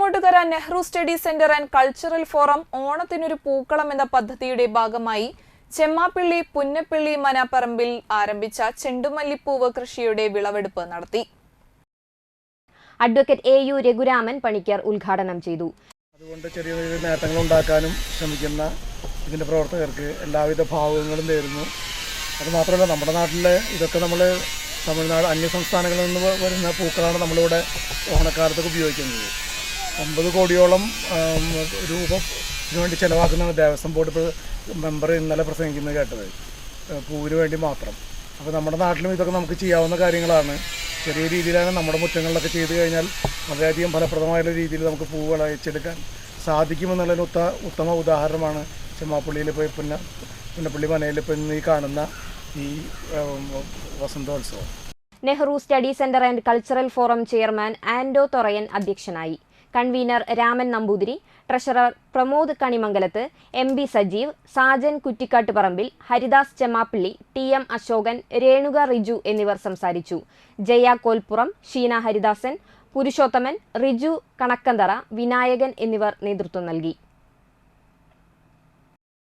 നെടുങ്ങോട്ടുകര Nehru study centre and cultural forum ഓണത്തിനൊരു പൂക്കളം എന്ന പദ്ധതിയുടെ ഭാഗമായി ചെമ്മാപ്പിള്ളി പുന്നപ്പള്ളി മനാപ്പറമ്പിൽ ആരംഭിച്ച ചെണ്ടുമല്ലിപ്പൂവ് കൃഷിയുടെ വിളവെടുപ്പ് നടത്തി. Advocate AU. രഘുരാമൻ പണിക്കർ ഉദ്ഘാടനം ചെയ്തു. അതുകൊണ്ട് ചെറിയ ചെറിയ നേട്ടങ്ങൾ ഉണ്ടാക്കാനും ശ്രമിക്കുന്ന ഇതിൻ്റെ പ്രവർത്തകർക്ക് എല്ലാവിധ ഭാവുകങ്ങളും നേരുന്നു. അതുമാത്രമല്ല, നമ്മുടെ നാട്ടിൽ ഇതൊക്കെ നമ്മൾ തമിഴ്നാട് അന്യ സംസ്ഥാനങ്ങളിൽ നിന്ന് വരുന്ന പൂക്കളാണ് നമ്മളിവിടെ ഓണക്കാലത്തൊക്കെ ഉപയോഗിക്കുന്നത്. 9 കോടിയോളം രൂപ ഇതിനുവേണ്ടി ചിലവാക്കുന്നതാണ് ദേവസ്വം ബോർഡ് മെമ്പർ ഇന്നലെ പ്രസംഗിക്കുന്നത് കേട്ടത്, പൂവിന് വേണ്ടി മാത്രം. അപ്പോൾ നമ്മുടെ നാട്ടിലും ഇതൊക്കെ നമുക്ക് ചെയ്യാവുന്ന കാര്യങ്ങളാണ്. ചെറിയ രീതിയിലാണ് നമ്മുടെ മുറ്റങ്ങളിലൊക്കെ ചെയ്തു കഴിഞ്ഞാൽ വളരെയധികം ഫലപ്രദമായ രീതിയിൽ നമുക്ക് പൂവ് വിളയിച്ചെടുക്കാൻ സാധിക്കുമെന്നുള്ളൊരു ഉത്തമ ഉദാഹരണമാണ് ചെമ്മാപ്പള്ളിയിൽ പോയി പുന്നപ്പള്ളി മനയിൽ ഇപ്പോൾ ഇന്ന് ഈ കാണുന്ന ഈ വസന്തോത്സവം. Nehru study centre and cultural forum chairman Ando Thorayan അധ്യക്ഷനായി. Convenor Raman Namboothiri, treasurer Pramod Kanimangalath, M B. Sajeev, Sajan Kuttikkattuparambil, Haridas Chemmappally, T M. Ashokan, Renuka Riju എന്നിവർ സംസാരിച്ചു. ജയ കോൽപ്പുറം, ഷീന ഹരിദാസൻ, പുരുഷോത്തമൻ, റിജു കണക്കന്തറ, വിനായകൻ എന്നിവർ നേതൃത്വം നൽകി.